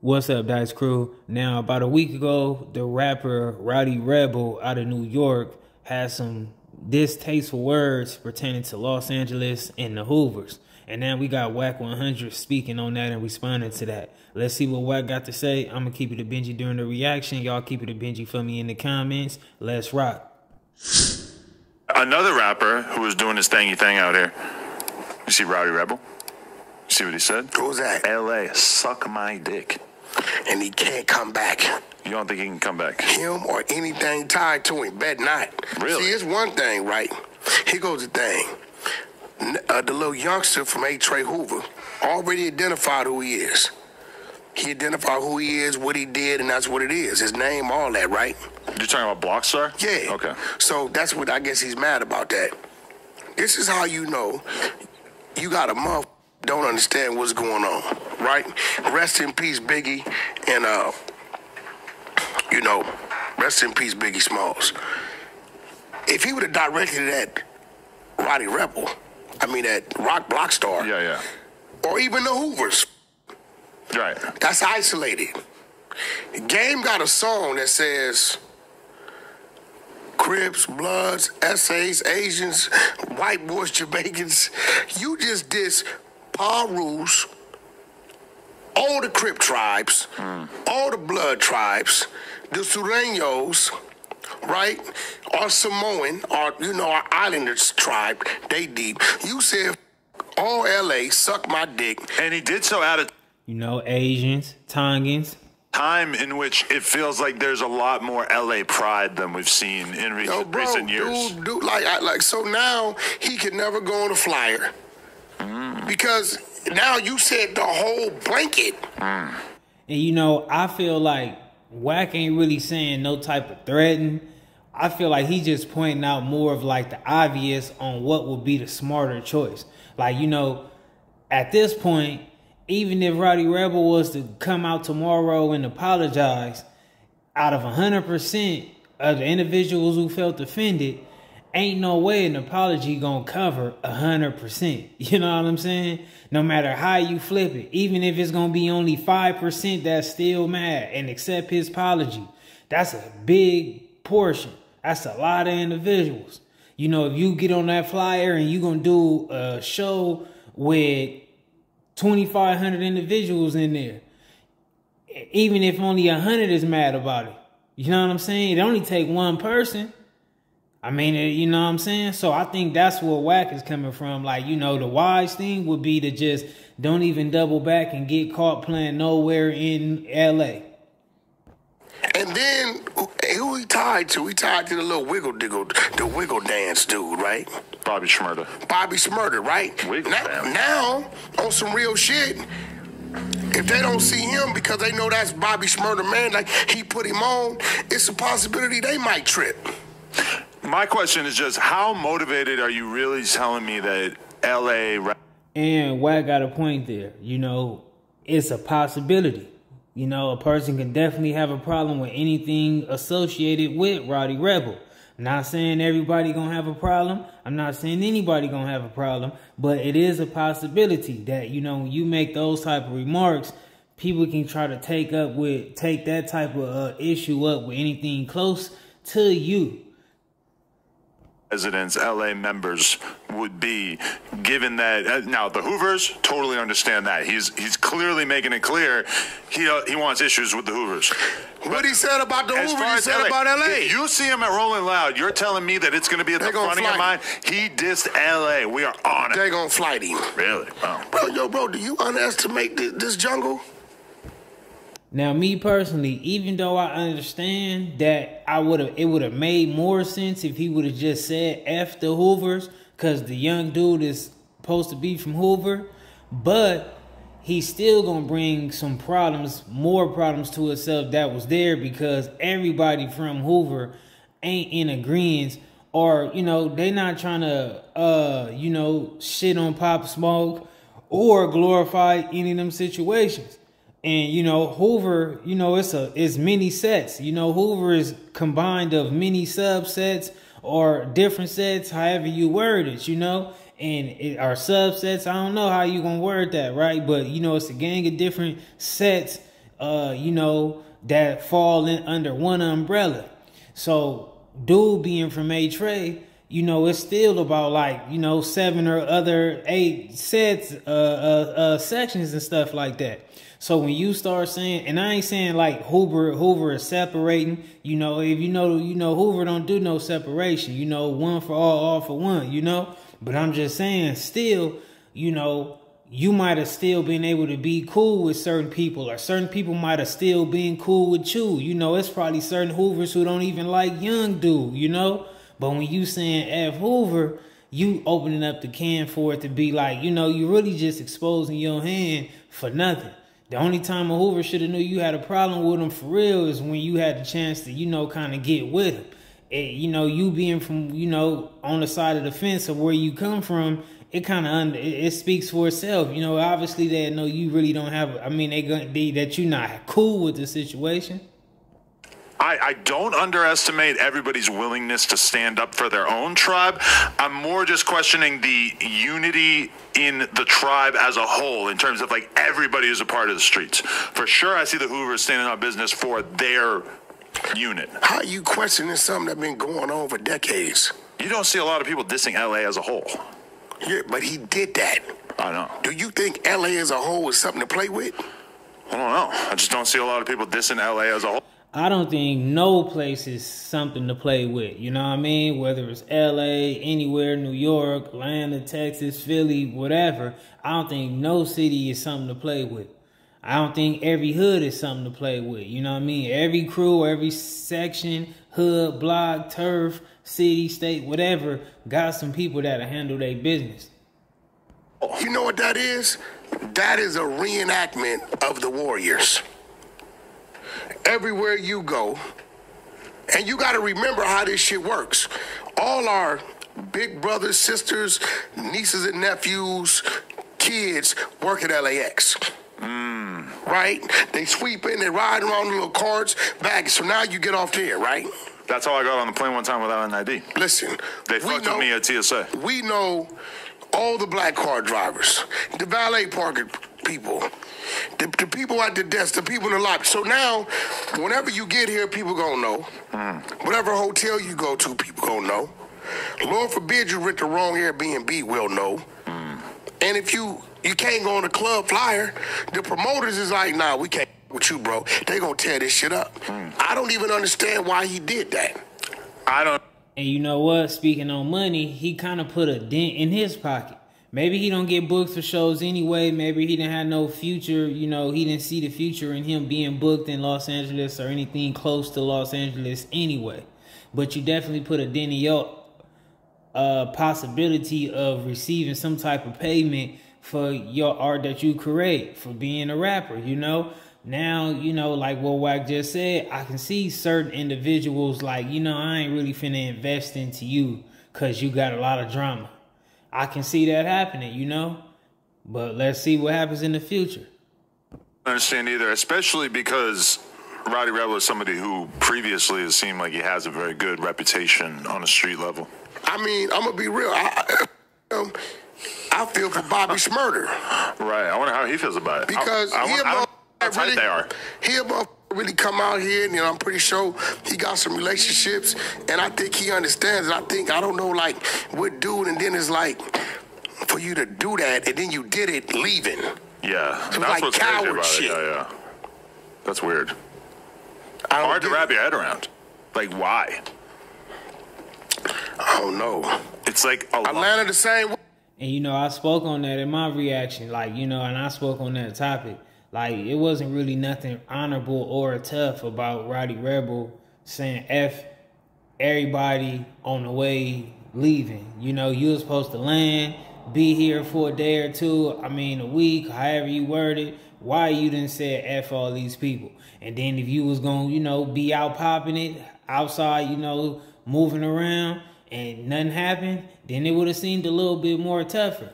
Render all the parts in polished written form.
What's up, Dice Crew? Now, about a week ago, the rapper Rowdy Rebel out of New York had some distasteful words pertaining to Los Angeles and the Hoovers. And now we got WACK100 speaking on that and responding to that. Let's see what Wack got to say. I'm going to keep it a Benji during the reaction. Y'all keep it a Benji for me in the comments. Let's rock. Another rapper who was doing his thingy thing out here. You see Rowdy Rebel? You see what he said? Who's that? LA, suck my dick. And he can't come back. You don't think he can come back? Him or anything tied to him, bet not. Really? See, it's one thing, right? Here goes the thing. The little youngster from A. Trey Hoover already identified who he is. He identified who he is, what he did, and that's what it is. His name, all that, right? You're talking about Blockstar? Yeah. Okay. So that's what I guess he's mad about that. This is how you know you got a motherfucker don't understand what's going on, right? Rest in peace, Biggie, and rest in peace, Biggie Smalls. If he would have directed it at Rowdy Rebel, at Blockstar, Yeah. or even the Hoovers, Right. that's isolated. Game got a song that says Crips, Bloods, Essays, Asians, white boys, Jamaicans. You just diss Parus, all the Crip tribes, all the Blood tribes, the Sureños, right? Or Samoan, or, our Islanders tribe, they deep. You said all LA, suck my dick. And he did so at a Asians, Tongans. time in which it feels like there's a lot more LA pride than we've seen in recent years. Dude, so now he can never go on a flyer. Because now you said the whole blanket. And I feel like Wack ain't really saying no type of threaten. I feel like he just pointing out more of like the obvious on what would be the smarter choice. At this point, even if Rowdy Rebel was to come out tomorrow and apologize, out of 100% of the individuals who felt offended, ain't no way an apology gonna cover 100%. You know what I'm saying? No matter how you flip it, even if it's gonna be only 5% that's still mad and accept his apology, that's a big portion. That's a lot of individuals. If you get on that flyer and you gonna do a show with 2,500 individuals in there, even if only 100 is mad about it, you know what I'm saying? It only take one person. You know what I'm saying? So I think that's where Wack is coming from. The wise thing would be to just don't even double back and get caught playing nowhere in LA. And then who he tied to? He tied to the little the wiggle dance dude, right? Bobby Shmurda. Bobby Shmurda, right? Now, on some real shit, if they don't see him because they know that's Bobby Shmurda, man, like he put him on, it's a possibility they might trip. My question is just, how motivated are you really telling me that LA... And Wack got a point there. It's a possibility. A person can definitely have a problem with anything associated with Rowdy Rebel. I'm not saying everybody gonna have a problem. I'm not saying anybody gonna have a problem. But it is a possibility that, when you make those type of remarks, people can try to take that type of issue up with anything close to you. Residents, LA members would be, given that now the Hoovers totally understand that he's clearly making it clear he wants issues with the Hoovers. What he said about the Hoovers, he said about LA. If you see him at Rolling Loud, you're telling me that it's going to be at the front of your mind. He dissed LA. We are on it. They're gonna flight him. Really? Wow. Bro, do you underestimate this jungle? Now, me personally, even though I understand that it would have made more sense if he would have just said F the Hoovers, because the young dude is supposed to be from Hoover, but he's still going to bring some more problems to himself that was there, because everybody from Hoover ain't in agreement, or, they not trying to, shit on Pop Smoke or glorify any of them situations. And, Hoover, it's many sets. Hoover is combined of many subsets or different sets, however you word it, and our subsets. I don't know how you gonna word that, right? But you know, it's a gang of different sets you know, that fall in under one umbrella. So dude being from A-Trey, you know, it's still about like, you know, 7 or other 8 sets, sections and stuff like that. So when you start saying, and I ain't saying like Hoover is separating, you know, if you know, Hoover don't do no separation, you know, one for all for one, you know. But I'm just saying, still, you know, you might have still been able to be cool with certain people, or certain people might have still been cool with you. You know, it's probably certain Hoovers who don't even like young dude, you know. But when you saying F Hoover, you opening up the can for it to be like, you know, you really just exposing your hand for nothing. The only time a Hoover should have knew you had a problem with him for real is when you had the chance to, you know, kind of get with him. You know, you being from, you know, on the side of the fence of where you come from, it kind of it speaks for itself. You know, obviously they know you really don't have, I mean, they gonna be that you're not cool with the situation. I don't underestimate everybody's willingness to stand up for their own tribe. I'm more just questioning the unity in the tribe as a whole, in terms of like everybody is a part of the streets. For sure, I see the Hoovers standing on business for their unit. How are you questioning something that's been going on for decades? You don't see a lot of people dissing LA as a whole. Yeah, but he did that. I know. Do you think LA as a whole is something to play with? I don't know. I just don't see a lot of people dissing LA as a whole. I don't think no place is something to play with. You know what I mean? Whether it's LA, anywhere, New York, Atlanta, Texas, Philly, whatever. I don't think no city is something to play with. I don't think every hood is something to play with. You know what I mean? Every crew, every section, hood, block, turf, city, state, whatever, got some people that'll handle their business. You know what that is? That is a reenactment of the Warriors. Everywhere you go, and you got to remember how this shit works. All our big brothers, sisters, nieces and nephews, kids work at LAX. Right? They sweep in, they ride around the little carts, back. So now you get off there, right? That's how I got on the plane one time without an ID. Listen. They fucked with me at TSA. We know all the black car drivers, the valet parking people, the people at the desk, the people in the lobby. So now, whenever you get here, people gonna know. Whatever hotel you go to, people gonna know. Lord forbid you rent the wrong Airbnb, we'll know. And if you can't go on the club flyer, the promoters is like, nah, we can't with you, bro. They gonna tear this shit up. I don't even understand why he did that. I don't. And you know what? Speaking on money, he kind of put a dent in his pocket. Maybe he don't get booked for shows anyway. Maybe he didn't have no future. You know, he didn't see the future in him being booked in Los Angeles or anything close to Los Angeles anyway. But you definitely put a dent in your possibility of receiving some type of payment for your art that you create, for being a rapper, you know? Now, you know, like what Wack just said, I can see certain individuals like, you know, I ain't really finna invest into you because you got a lot of drama. I can see that happening, you know? But let's see what happens in the future. I understand either, especially because Rowdy Rebel is somebody who previously has seemed like he has a very good reputation on a street level. I mean, I'm gonna be real. I feel for Bobby Shmurda. Right. I wonder how he feels about it. Because how tight they are. He really come out here, and, you know, I'm pretty sure he got some relationships, and I think he understands it. I don't know, like, what dude, and then it's like, for you to do that, and then you did it leaving. Yeah. So That's like what's crazy about shit. it. Yeah. That's weird. Hard to wrap your head around. Like, why? I don't know. It's like Atlanta the same way. And, you know, I spoke on that in my reaction, like, you know, and I spoke on that topic. Like, it wasn't really nothing honorable or tough about Rowdy Rebel saying F everybody on the way leaving. You know, you were supposed to land, be here for a day or two, I mean a week, however you word it. Why you didn't say F all these people? And then if you was going to, you know, be out popping it outside, you know, moving around and nothing happened, then it would have seemed a little bit more tougher.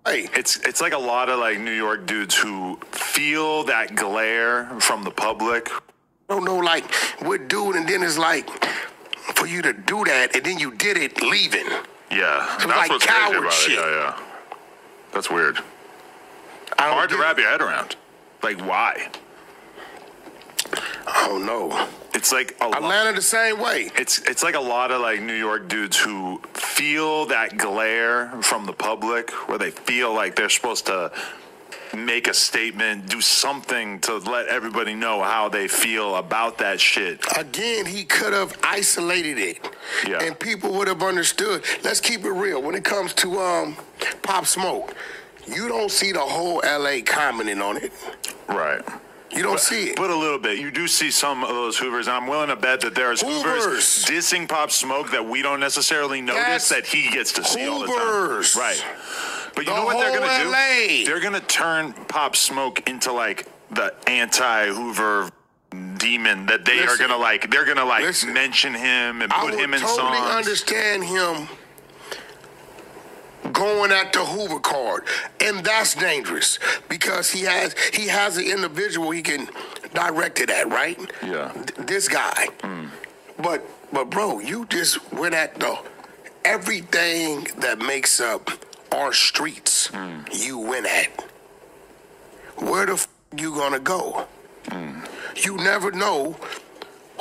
Hey, it's like a lot of like New York dudes who feel that glare from the public. I don't know, like, what dude, and then it's like, for you to do that, and then you did it leaving. Yeah, So that's like what's crazy coward about shit. it. Yeah. That's weird. Hard to wrap your head around. Like, why? I don't know. It's like Atlanta the same way. It's like a lot of like New York dudes who feel that glare from the public, where they feel like they're supposed to make a statement, do something to let everybody know how they feel about that shit. Again, he could have isolated it, and people would have understood. Let's keep it real. When it comes to Pop Smoke, you don't see the whole LA commenting on it. Right. You don't see it. But a little bit. You do see some of those Hoovers, and I'm willing to bet that there's Hoovers dissing Pop Smoke that we don't necessarily notice that he gets to see all the time. Right. But you know what they're going to do? They're going to turn Pop Smoke into like the anti-Hoover demon that they are going to like. They're going to like mention him and put him in songs. I totally understand him going at the Hoover card, and that's dangerous because he has an individual he can direct it at, right? Yeah. This guy. But bro, you just went at everything that makes up our streets. You went at. Where the you gonna go? You never know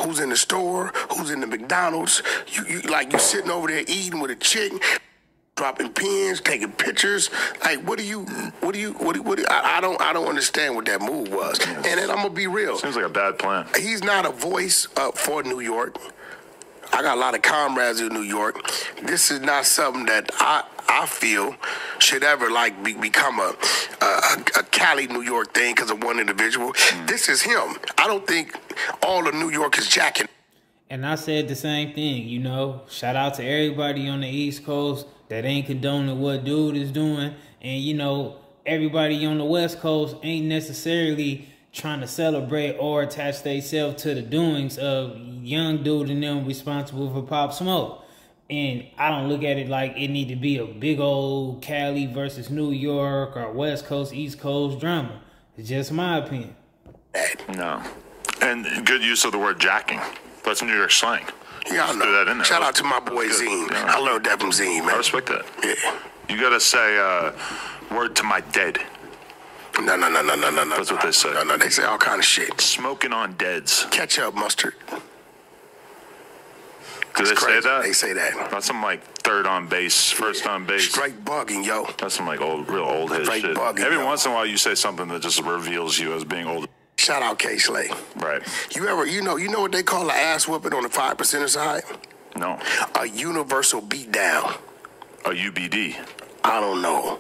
who's in the store, who's in the McDonald's. You sitting over there eating with a chick, dropping pins, taking pictures. Like, I don't understand what that move was. And then I'm gonna be real. Seems like a bad plan. He's not a voice for New York. I got a lot of comrades in New York. This is not something that I feel should ever become a Cali, New York thing because of one individual. This is him. I don't think all of New York is jacking. And I said the same thing, you know. Shout out to everybody on the East Coast that ain't condoning what dude is doing. And, you know, everybody on the West Coast ain't necessarily trying to celebrate or attach themselves to the doings of young dude and them responsible for Pop Smoke. And I don't look at it like it need to be a big old Cali versus New York or West Coast, East Coast drama. It's just my opinion. No. And good use of the word jacking. That's New York slang. Yeah, I know. Do that in there. Shout out to my boy Zine. Yeah. I learned that from Zine, man. I respect that. Yeah. You gotta say, word to my dead. No. That's what they say. No, they say all kind of shit. Smoking on deads. Ketchup, mustard. Do they say that? They say that. That's some like third on base, first on base. Straight bugging, yo. That's some like real old head shit. Bugging, Every once in a while you say something that just reveals you as being old. Shout out K Slay. Right. You know what they call an ass whooping on the 5% side? No. A universal beatdown. A UBD. I don't know.